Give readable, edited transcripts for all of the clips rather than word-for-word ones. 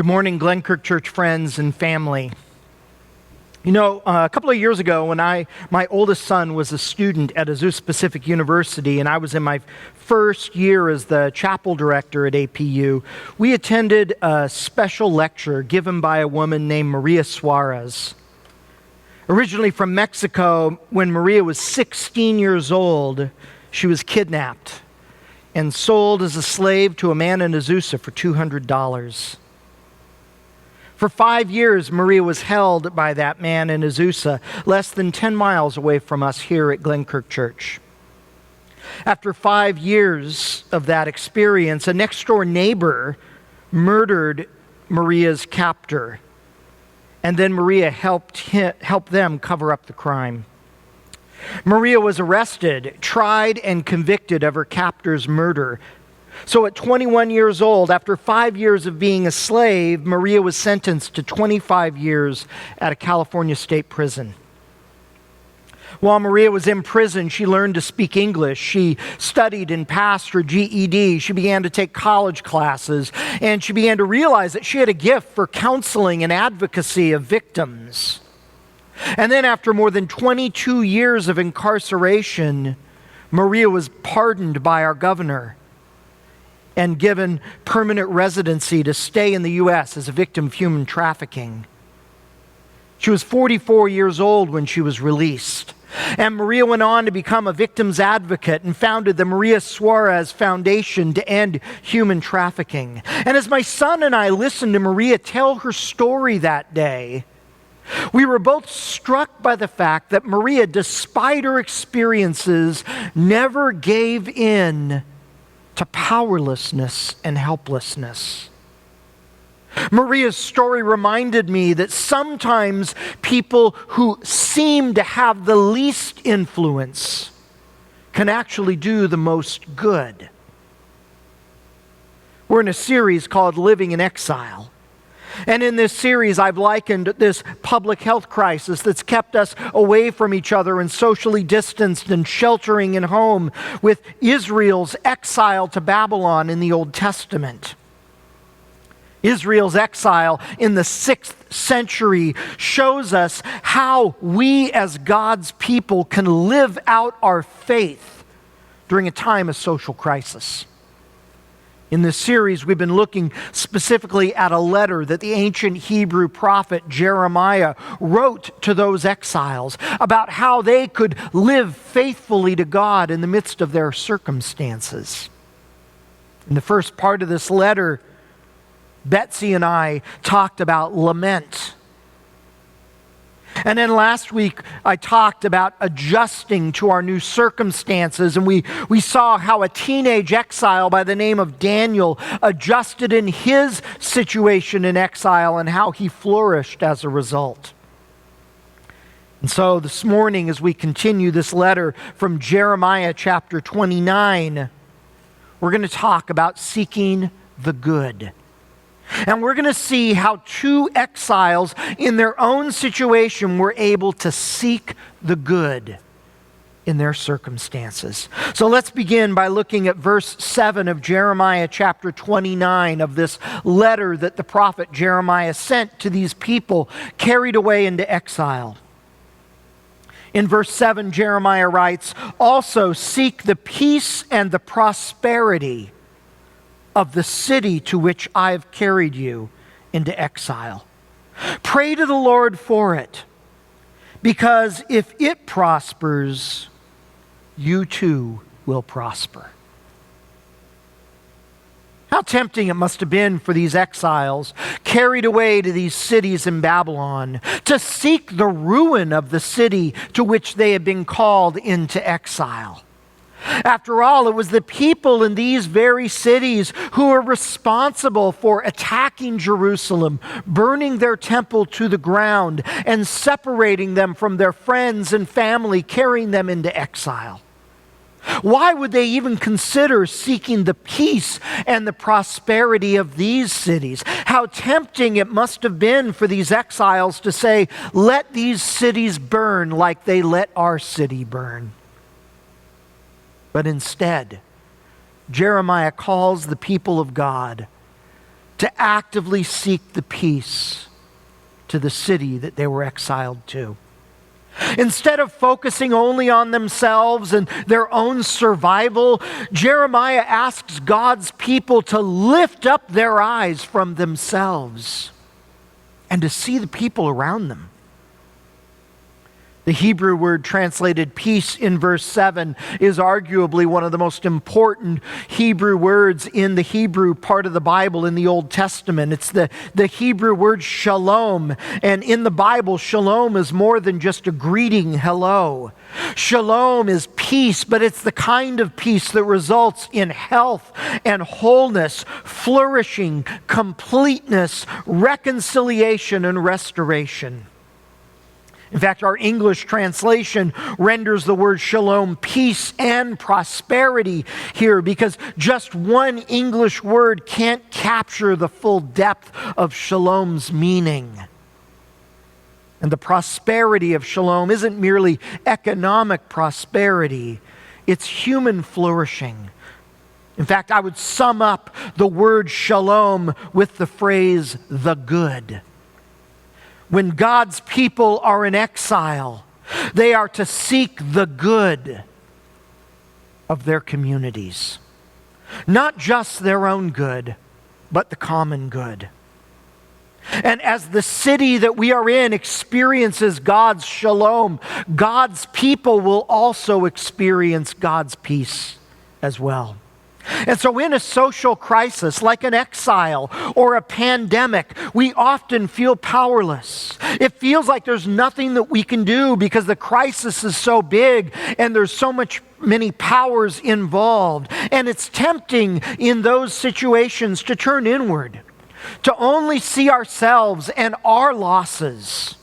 Good morning, Glenkirk Church friends and family. You know, a couple of years ago when my oldest son was a student at Azusa Pacific University and I was in my first year as the chapel director at APU, we attended a special lecture given by a woman named Maria Suarez. Originally from Mexico, when Maria was 16 years old, she was kidnapped and sold as a slave to a man in Azusa for $200. For 5 years, Maria was held by that man in Azusa, less than 10 miles away from us here at Glenkirk Church. After 5 years of that experience, a next-door neighbor murdered Maria's captor, and then Maria helped them cover up the crime. Maria was arrested, tried, and convicted of her captor's murder. So at 21 years old, after 5 years of being a slave, Maria was sentenced to 25 years at a California state prison. While Maria was in prison, she learned to speak English. She studied and passed her GED. She began to take college classes, and she began to realize that she had a gift for counseling and advocacy of victims. And then after more than 22 years of incarceration, Maria was pardoned by our governor and given permanent residency to stay in the U.S. as a victim of human trafficking. She was 44 years old when she was released. And Maria went on to become a victim's advocate and founded the Maria Suarez Foundation to end human trafficking. And as my son and I listened to Maria tell her story that day, we were both struck by the fact that Maria, despite her experiences, never gave in to powerlessness and helplessness. Maria's story reminded me that sometimes people who seem to have the least influence can actually do the most good. We're in a series called Living in Exile. And in this series, I've likened this public health crisis that's kept us away from each other and socially distanced and sheltering in home with Israel's exile to Babylon in the Old Testament. Israel's exile in the 6th century shows us how we as God's people can live out our faith during a time of social crisis. In this series, we've been looking specifically at a letter that the ancient Hebrew prophet Jeremiah wrote to those exiles about how they could live faithfully to God in the midst of their circumstances. In the first part of this letter, Betsy and I talked about lament. And then last week, I talked about adjusting to our new circumstances, and we saw how a teenage exile by the name of Daniel adjusted in his situation in exile and how he flourished as a result. And so this morning, as we continue this letter from Jeremiah chapter 29, we're going to talk about seeking the good. And we're going to see how two exiles in their own situation were able to seek the good in their circumstances. So let's begin by looking at verse 7 of Jeremiah chapter 29 of this letter that the prophet Jeremiah sent to these people carried away into exile. In verse 7, Jeremiah writes, "Also seek the peace and the prosperity of the city to which I have carried you into exile. Pray to the Lord for it, because if it prospers, you too will prosper." How tempting it must have been for these exiles, carried away to these cities in Babylon, to seek the ruin of the city to which they had been called into exile. After all, it was the people in these very cities who were responsible for attacking Jerusalem, burning their temple to the ground, and separating them from their friends and family, carrying them into exile. Why would they even consider seeking the peace and the prosperity of these cities? How tempting it must have been for these exiles to say, "Let these cities burn like they let our city burn." But instead, Jeremiah calls the people of God to actively seek the peace to the city that they were exiled to. Instead of focusing only on themselves and their own survival, Jeremiah asks God's people to lift up their eyes from themselves and to see the people around them. The Hebrew word translated peace in verse 7 is arguably one of the most important Hebrew words in the Hebrew part of the Bible in the Old Testament. It's the Hebrew word shalom. And in the Bible, shalom is more than just a greeting, hello. Shalom is peace, but it's the kind of peace that results in health and wholeness, flourishing, completeness, reconciliation, and restoration. In fact, our English translation renders the word shalom peace and prosperity here, because just one English word can't capture the full depth of shalom's meaning. And the prosperity of shalom isn't merely economic prosperity, it's human flourishing. In fact, I would sum up the word shalom with the phrase, the good. When God's people are in exile, they are to seek the good of their communities. Not just their own good, but the common good. And as the city that we are in experiences God's shalom, God's people will also experience God's peace as well. And so in a social crisis, like an exile or a pandemic, we often feel powerless. It feels like there's nothing that we can do because the crisis is so big and there's so many powers involved. And it's tempting in those situations to turn inward, to only see ourselves and our losses.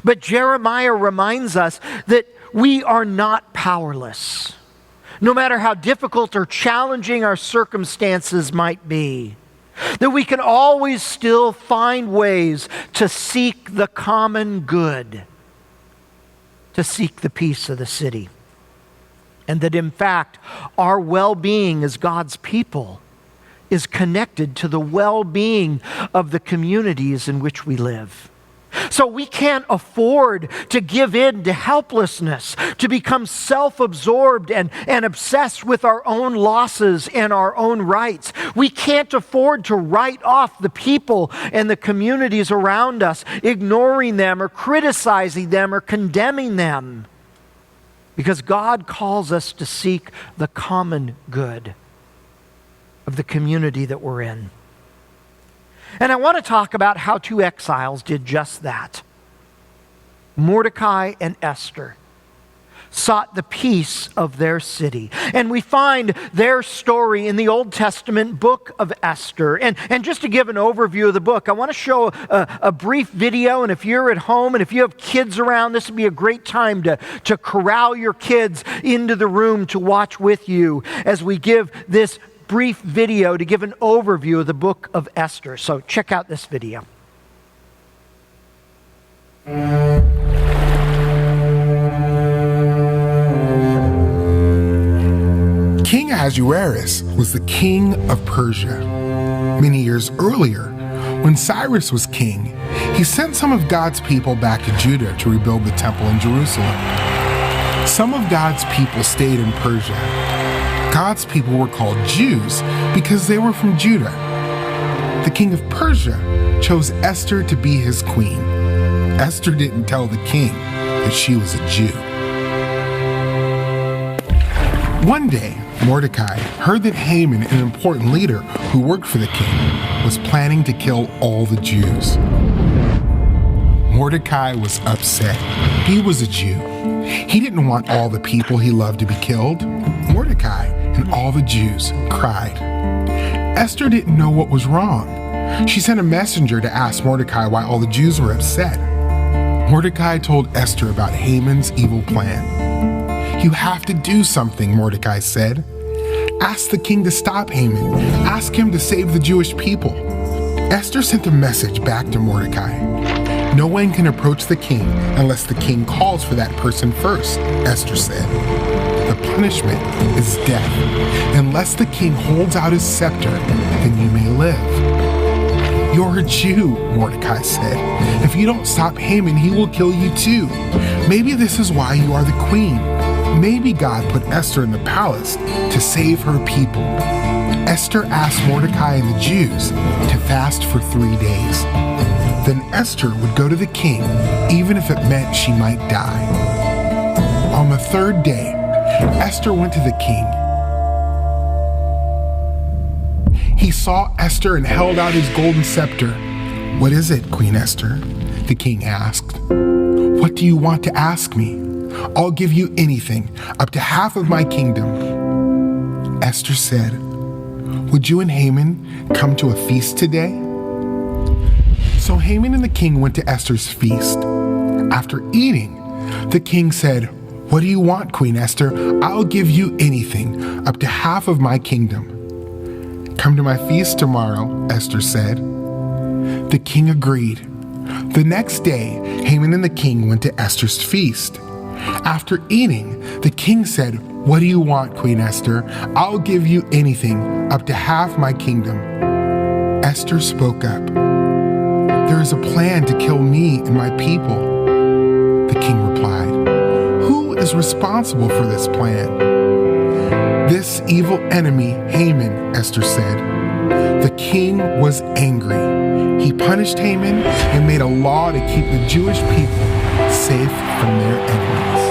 But Jeremiah reminds us that we are not powerless. No matter how difficult or challenging our circumstances might be, that we can always still find ways to seek the common good, to seek the peace of the city. And that in fact, our well-being as God's people is connected to the well-being of the communities in which we live. So we can't afford to give in to helplessness, to become self-absorbed and obsessed with our own losses and our own rights. We can't afford to write off the people and the communities around us, ignoring them or criticizing them or condemning them. Because God calls us to seek the common good of the community that we're in. And I want to talk about how two exiles did just that. Mordecai and Esther sought the peace of their city. And we find their story in the Old Testament book of Esther. And just to give an overview of the book, I want to show a brief video. And if you're at home and if you have kids around, this would be a great time to corral your kids into the room to watch with you as we give this brief video to give an overview of the book of Esther. So check out this video. King Ahasuerus was the king of Persia. Many years earlier, when Cyrus was king, he sent some of God's people back to Judah to rebuild the temple in Jerusalem. Some of God's people stayed in Persia. God's people were called Jews because they were from Judah. The king of Persia chose Esther to be his queen. Esther didn't tell the king that she was a Jew. One day, Mordecai heard that Haman, an important leader who worked for the king, was planning to kill all the Jews. Mordecai was upset. He was a Jew. He didn't want all the people he loved to be killed. Mordecai and all the Jews cried. Esther didn't know what was wrong. She sent a messenger to ask Mordecai why all the Jews were upset. Mordecai told Esther about Haman's evil plan. "You have to do something," Mordecai said. "Ask the king to stop Haman. Ask him to save the Jewish people." Esther sent a message back to Mordecai. "No one can approach the king unless the king calls for that person first," Esther said. "The punishment is death. Unless the king holds out his scepter, then you may live." "You're a Jew," Mordecai said. "If you don't stop Haman, he will kill you too. Maybe this is why you are the queen. Maybe God put Esther in the palace to save her people." Esther asked Mordecai and the Jews to fast for 3 days. Then Esther would go to the king, even if it meant she might die. On the 3rd day, Esther went to the king. He saw Esther and held out his golden scepter. "What is it, Queen Esther?" the king asked. "What do you want to ask me? I'll give you anything, up to half of my kingdom." Esther said, "Would you and Haman come to a feast today?" So Haman and the king went to Esther's feast. After eating, the king said, "What do you want, Queen Esther? I'll give you anything, up to half of my kingdom." "Come to my feast tomorrow," Esther said. The king agreed. The next day, Haman and the king went to Esther's feast. After eating, the king said, "What do you want, Queen Esther? I'll give you anything, up to half my kingdom." Esther spoke up. "There is a plan to kill me and my people." The king replied, "Who is responsible for this plan?" "This evil enemy, Haman," Esther said. The king was angry. He punished Haman and made a law to keep the Jewish people safe from their enemies.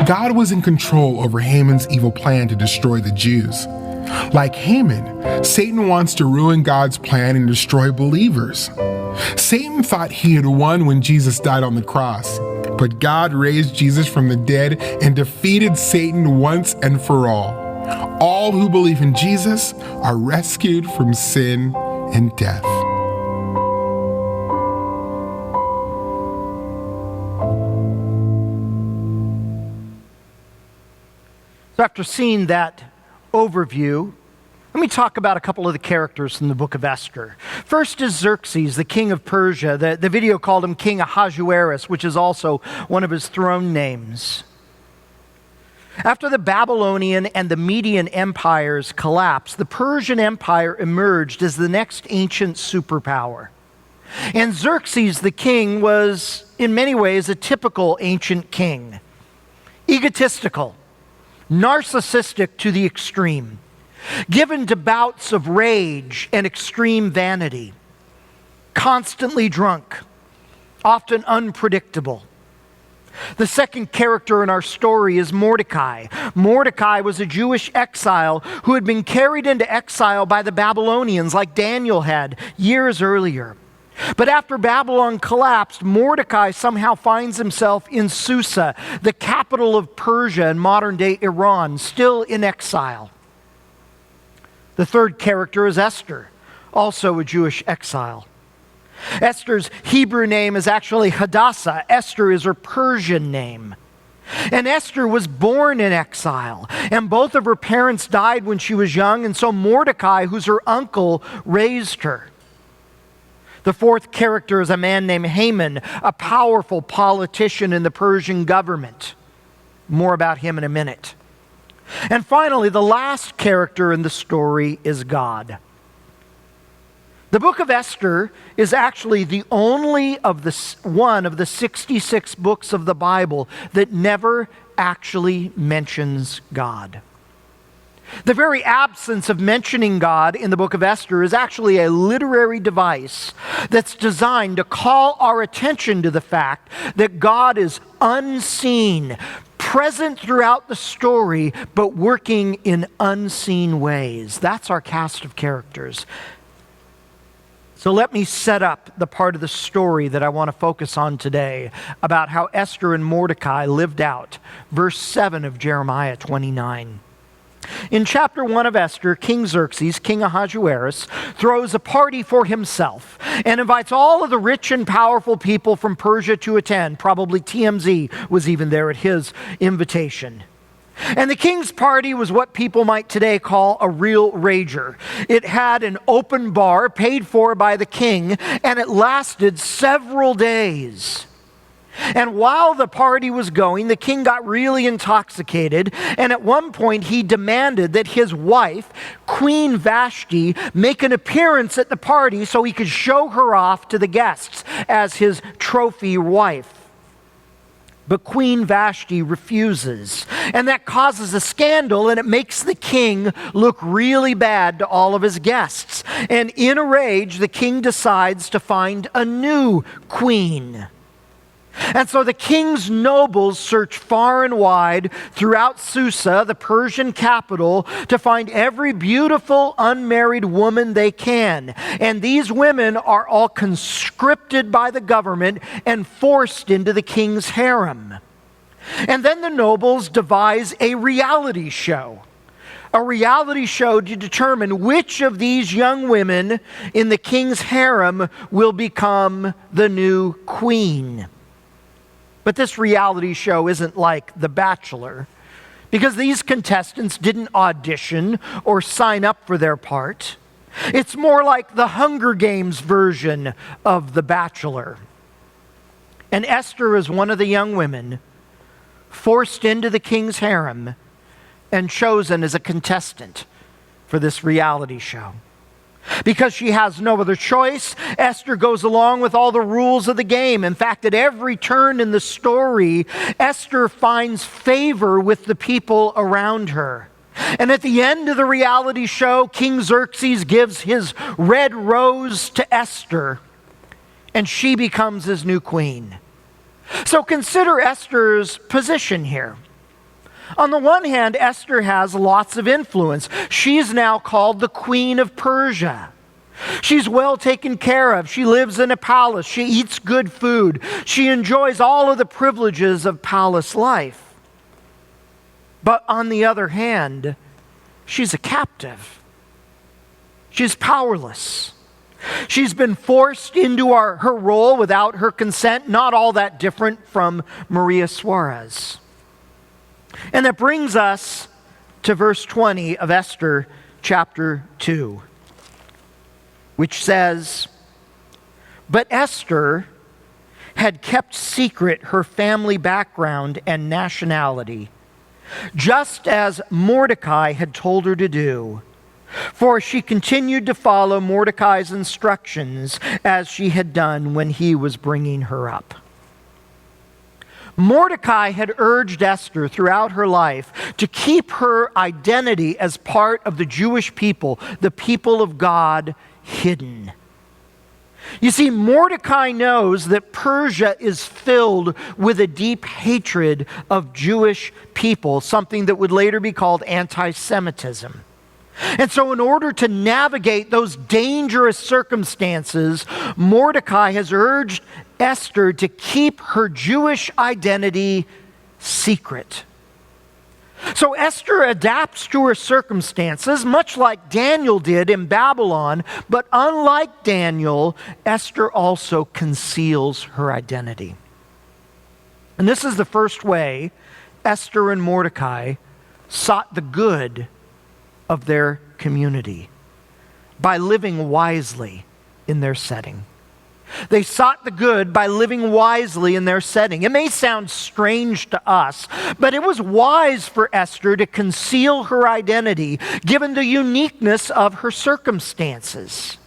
God was in control over Haman's evil plan to destroy the Jews. Like Haman, Satan wants to ruin God's plan and destroy believers. Satan thought he had won when Jesus died on the cross, but God raised Jesus from the dead and defeated Satan once and for all. All who believe in Jesus are rescued from sin and death. So after seeing that overview, let me talk about a couple of the characters from the book of Esther. First is Xerxes, the king of Persia. The video called him King Ahasuerus, which is also one of his throne names. After the Babylonian and the Median empires collapsed, the Persian Empire emerged as the next ancient superpower. And Xerxes, the king, was in many ways a typical ancient king. Egotistical, narcissistic to the extreme, given to bouts of rage and extreme vanity, constantly drunk, often unpredictable. The second character in our story is Mordecai. Mordecai was a Jewish exile who had been carried into exile by the Babylonians like Daniel had years earlier. But after Babylon collapsed, Mordecai somehow finds himself in Susa, the capital of Persia in modern-day Iran, still in exile. The third character is Esther, also a Jewish exile. Esther's Hebrew name is actually Hadassah. Esther is her Persian name. And Esther was born in exile, and both of her parents died when she was young, and so Mordecai, who's her uncle, raised her. The fourth character is a man named Haman, a powerful politician in the Persian government. More about him in a minute. And finally, the last character in the story is God. The book of Esther is actually the only one of the 66 books of the Bible that never actually mentions God. The very absence of mentioning God in the book of Esther is actually a literary device that's designed to call our attention to the fact that God is unseen, present throughout the story, but working in unseen ways. That's our cast of characters. So let me set up the part of the story that I want to focus on today about how Esther and Mordecai lived out. Verse 7 of Jeremiah 29. In chapter 1 of Esther, King Xerxes, King Ahasuerus, throws a party for himself and invites all of the rich and powerful people from Persia to attend. Probably TMZ was even there at his invitation. And the king's party was what people might today call a real rager. It had an open bar paid for by the king, and it lasted several days. And while the party was going, the king got really intoxicated, and at one point he demanded that his wife, Queen Vashti, make an appearance at the party so he could show her off to the guests as his trophy wife. But Queen Vashti refuses, and that causes a scandal, and it makes the king look really bad to all of his guests. And in a rage, the king decides to find a new queen. And so the king's nobles search far and wide throughout Susa, the Persian capital, to find every beautiful unmarried woman they can. And these women are all conscripted by the government and forced into the king's harem. And then the nobles devise a reality show. A reality show to determine which of these young women in the king's harem will become the new queen. But this reality show isn't like The Bachelor, because these contestants didn't audition or sign up for their part. It's more like the Hunger Games version of The Bachelor. And Esther is one of the young women forced into the king's harem and chosen as a contestant for this reality show. Because she has no other choice, Esther goes along with all the rules of the game. In fact, at every turn in the story, Esther finds favor with the people around her. And at the end of the reality show, King Xerxes gives his red rose to Esther, and she becomes his new queen. So consider Esther's position here. On the one hand, Esther has lots of influence. She's now called the Queen of Persia. She's well taken care of. She lives in a palace. She eats good food. She enjoys all of the privileges of palace life. But on the other hand, she's a captive. She's powerless. She's been forced into her role without her consent, not all that different from Maria Suarez. And that brings us to verse 20 of Esther chapter 2, which says, "But Esther had kept secret her family background and nationality, just as Mordecai had told her to do, for she continued to follow Mordecai's instructions as she had done when he was bringing her up." Mordecai had urged Esther throughout her life to keep her identity as part of the Jewish people, the people of God, hidden. You see, Mordecai knows that Persia is filled with a deep hatred of Jewish people, something that would later be called anti-Semitism. And so in order to navigate those dangerous circumstances, Mordecai has urged Esther to keep her Jewish identity secret. So Esther adapts to her circumstances, much like Daniel did in Babylon, but unlike Daniel, Esther also conceals her identity. And this is the first way Esther and Mordecai sought the good of their community, by living wisely in their setting. They sought the good by living wisely in their setting. It may sound strange to us, but it was wise for Esther to conceal her identity, given the uniqueness of her circumstances.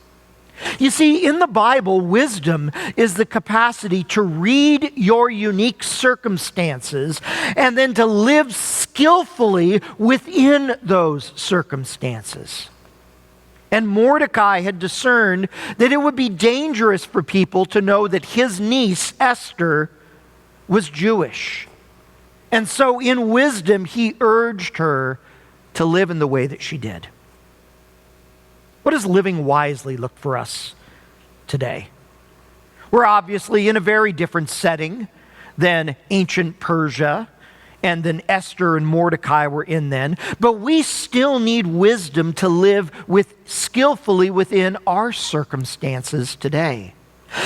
You see, in the Bible, wisdom is the capacity to read your unique circumstances and then to live skillfully within those circumstances. And Mordecai had discerned that it would be dangerous for people to know that his niece, Esther, was Jewish. And so in wisdom, he urged her to live in the way that she did. What does living wisely look for us today? We're obviously in a very different setting than ancient Persia and than Esther and Mordecai were in then, but we still need wisdom to live skillfully within our circumstances today.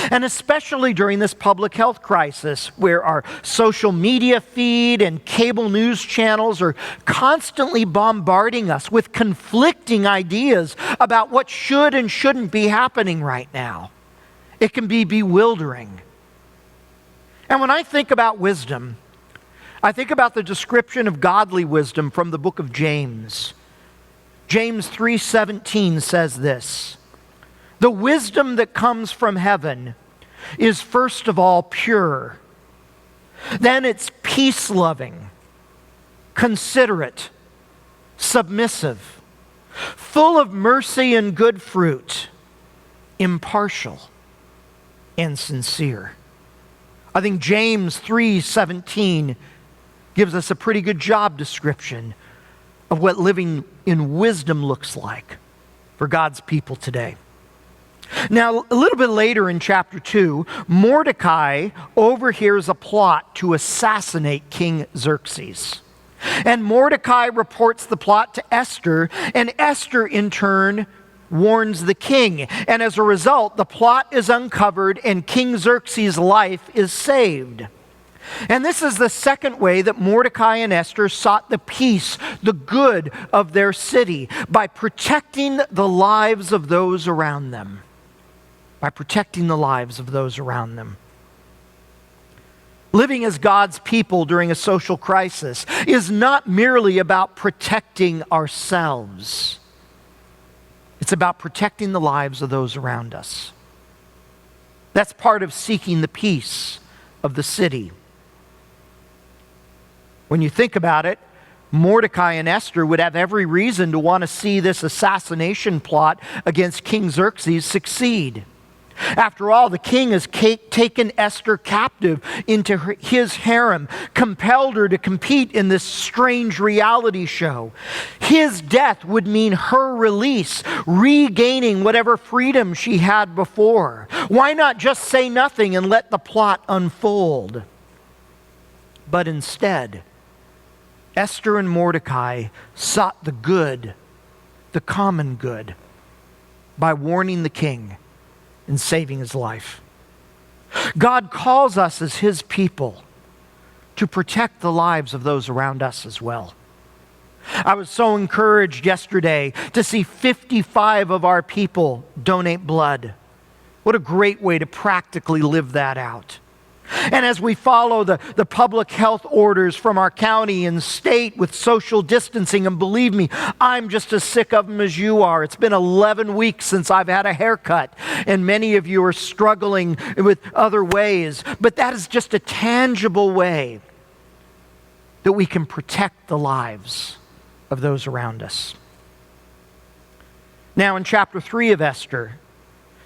And especially during this public health crisis, where our social media feed and cable news channels are constantly bombarding us with conflicting ideas about what should and shouldn't be happening right now. It can be bewildering. And when I think about wisdom, I think about the description of godly wisdom from the book of James. James 3:17 says this: "The wisdom that comes from heaven is first of all pure. Then it's peace-loving, considerate, submissive, full of mercy and good fruit, impartial, and sincere." I think James 3:17 gives us a pretty good job description of what living in wisdom looks like for God's people today. Now, a little bit later in chapter 2, Mordecai overhears a plot to assassinate King Xerxes. And Mordecai reports the plot to Esther, and Esther in turn warns the king. And as a result, the plot is uncovered and King Xerxes' life is saved. And this is the second way that Mordecai and Esther sought the peace, the good of their city, by protecting the lives of those around them. By protecting the lives of those around them. Living as God's people during a social crisis is not merely about protecting ourselves. It's about protecting the lives of those around us. That's part of seeking the peace of the city. When you think about it, Mordecai and Esther would have every reason to want to see this assassination plot against King Xerxes succeed. After all, the king has taken Esther captive into his harem, compelled her to compete in this strange reality show. His death would mean her release, regaining whatever freedom she had before. Why not just say nothing and let the plot unfold? But instead, Esther and Mordecai sought the good, the common good, by warning the king and saving his life. God calls us as his people to protect the lives of those around us as well. I was so encouraged yesterday to see 55 of our people donate blood. What a great way to practically live that out. And as we follow the public health orders from our county and state with social distancing, and believe me, I'm just as sick of them as you are. It's been 11 weeks since I've had a haircut, and many of you are struggling with other ways. But that is just a tangible way that we can protect the lives of those around us. Now in chapter 3 of Esther,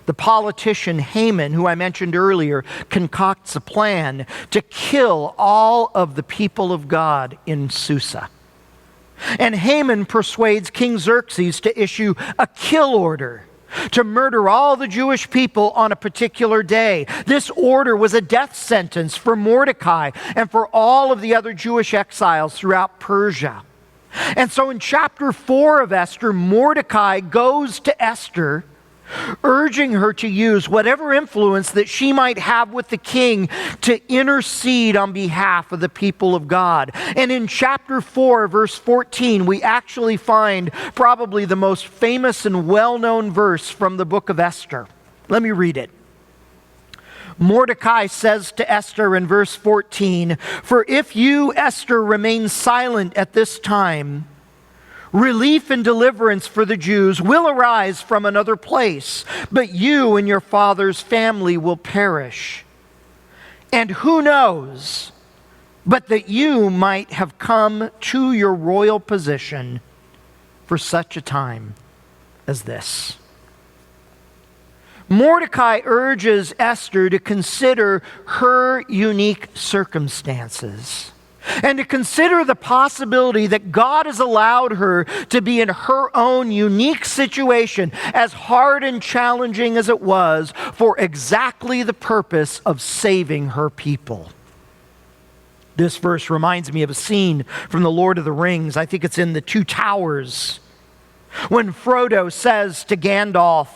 the politician Haman, who I mentioned earlier, concocts a plan to kill all of the people of God in Susa. And Haman persuades King Xerxes to issue a kill order to murder all the Jewish people on a particular day. This order was a death sentence for Mordecai and for all of the other Jewish exiles throughout Persia. And so in chapter 4 of Esther, Mordecai goes to Esther, urging her to use whatever influence that she might have with the king to intercede on behalf of the people of God. And in chapter 4, verse 14, we actually find probably the most famous and well-known verse from the book of Esther. Let me read it. Mordecai says to Esther in verse 14, "For if you, Esther, remain silent at this time, relief and deliverance for the Jews will arise from another place, but you and your father's family will perish. And who knows, but that you might have come to your royal position for such a time as this." Mordecai urges Esther to consider her unique circumstances and to consider the possibility that God has allowed her to be in her own unique situation, as hard and challenging as it was, for exactly the purpose of saving her people. This verse reminds me of a scene from The Lord of the Rings. I think it's in The Two Towers, when Frodo says to Gandalf,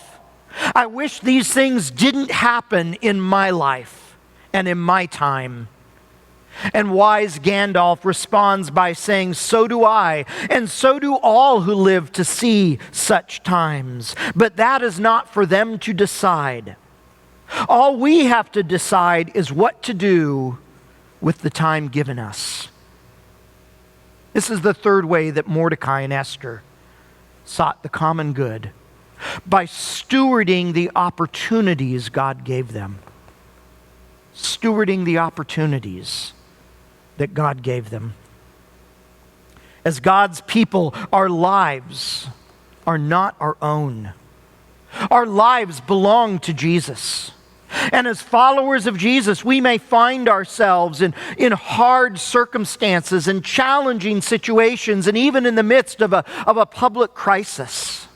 "I wish these things didn't happen in my life and in my time." And wise Gandalf responds by saying, "So do I, and so do all who live to see such times. But that is not for them to decide. All we have to decide is what to do with the time given us. This is the third way that Mordecai and Esther sought the common good, by stewarding the opportunities God gave them. Stewarding the opportunities that God gave them. As God's people, our lives are not our own. Our lives belong to Jesus. And as followers of Jesus, we may find ourselves in hard circumstances and challenging situations, and even in the midst of a public crisis.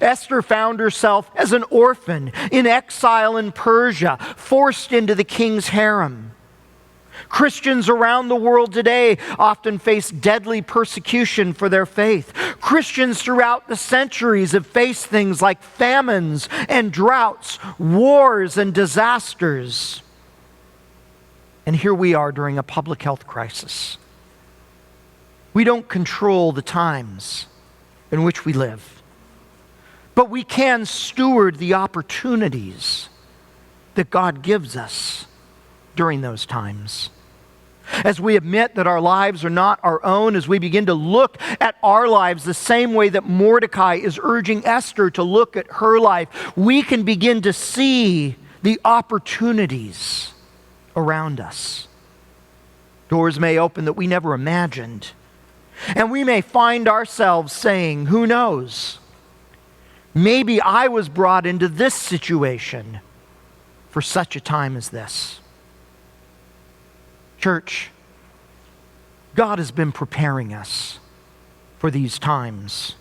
Esther found herself as an orphan in exile in Persia, forced into the king's harem. Christians around the world today often face deadly persecution for their faith. Christians throughout the centuries have faced things like famines and droughts, wars and disasters. And here we are during a public health crisis. We don't control the times in which we live, but we can steward the opportunities that God gives us during those times. As we admit that our lives are not our own, as we begin to look at our lives the same way that Mordecai is urging Esther to look at her life, we can begin to see the opportunities around us. Doors may open that we never imagined, and we may find ourselves saying, who knows? Maybe I was brought into this situation for such a time as this. Church, God has been preparing us for these times.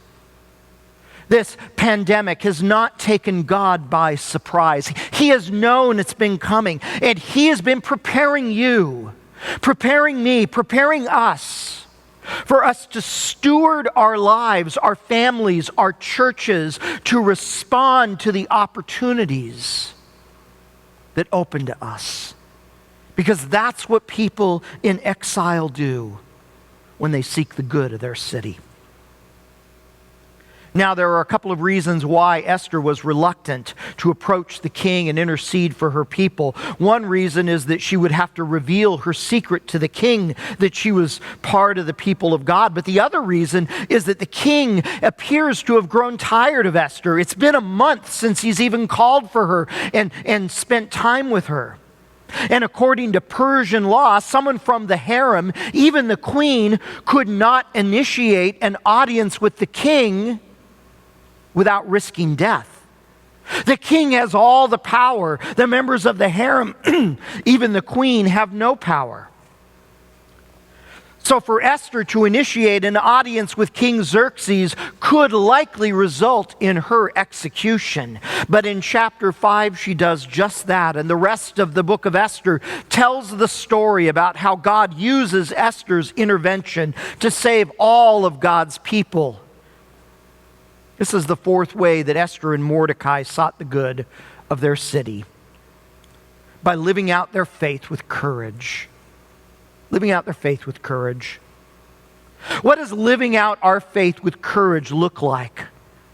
This pandemic has not taken God by surprise. He has known it's been coming, and He has been preparing you, preparing me, preparing us for us to steward our lives, our families, our churches, to respond to the opportunities that open to us. Because that's what people in exile do when they seek the good of their city. Now, there are a couple of reasons why Esther was reluctant to approach the king and intercede for her people. One reason is that she would have to reveal her secret to the king, that she was part of the people of God. But the other reason is that the king appears to have grown tired of Esther. It's been a month since he's even called for her and spent time with her. And according to Persian law, someone from the harem, even the queen, could not initiate an audience with the king without risking death. The king has all the power. The members of the harem, even the queen, have no power. So for Esther to initiate an audience with King Xerxes could likely result in her execution. But in chapter 5, she does just that. And the rest of the book of Esther tells the story about how God uses Esther's intervention to save all of God's people. This is the fourth way that Esther and Mordecai sought the good of their city, by living out their faith with courage. Living out their faith with courage. What does living out our faith with courage look like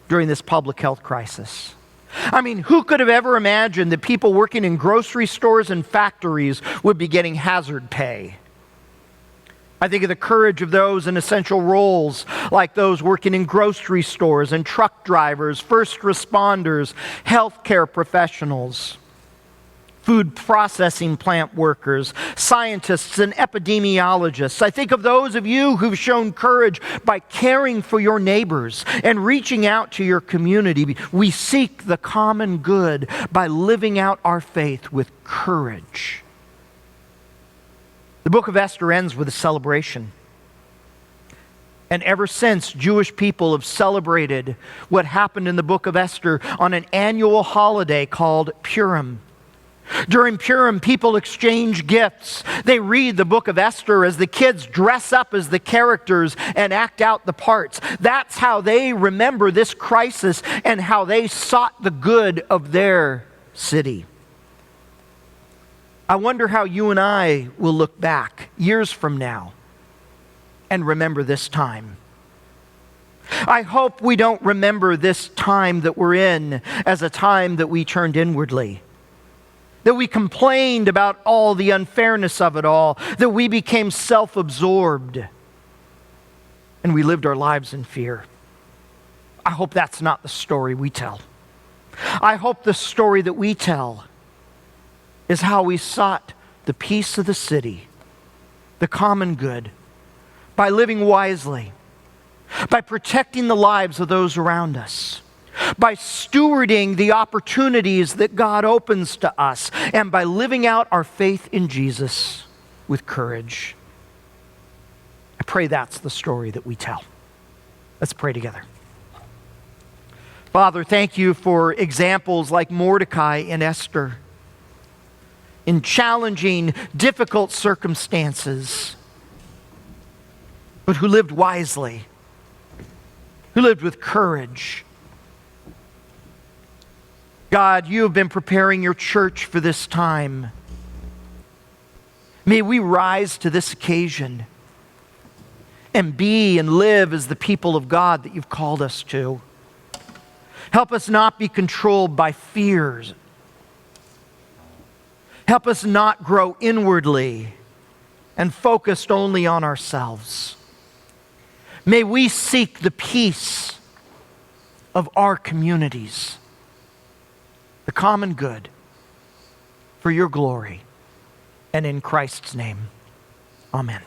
during this public health crisis? I mean, who could have ever imagined that people working in grocery stores and factories would be getting hazard pay? I think of the courage of those in essential roles, like those working in grocery stores and truck drivers, first responders, healthcare professionals, food processing plant workers, scientists and epidemiologists. I think of those of you who've shown courage by caring for your neighbors and reaching out to your community. We seek the common good by living out our faith with courage. The book of Esther ends with a celebration. And ever since, Jewish people have celebrated what happened in the book of Esther on an annual holiday called Purim. During Purim, people exchange gifts. They read the book of Esther as the kids dress up as the characters and act out the parts. That's how they remember this crisis and how they sought the good of their city. I wonder how you and I will look back years from now and remember this time. I hope we don't remember this time that we're in as a time that we turned inwardly. that we complained about all the unfairness of it all, that we became self-absorbed, and we lived our lives in fear. I hope that's not the story we tell. I hope the story that we tell is how we sought the peace of the city, the common good, by living wisely, by protecting the lives of those around us, by stewarding the opportunities that God opens to us, and by living out our faith in Jesus with courage. I pray that's the story that we tell. Let's pray together. Father, thank you for examples like Mordecai and Esther in challenging, difficult circumstances, but who lived wisely, who lived with courage. God, you have been preparing your church for this time. May we rise to this occasion and be and live as the people of God that you've called us to. Help us not be controlled by fears. Help us not grow inwardly and focused only on ourselves. May we seek the peace of our communities, the common good, for your glory, and in Christ's name. Amen.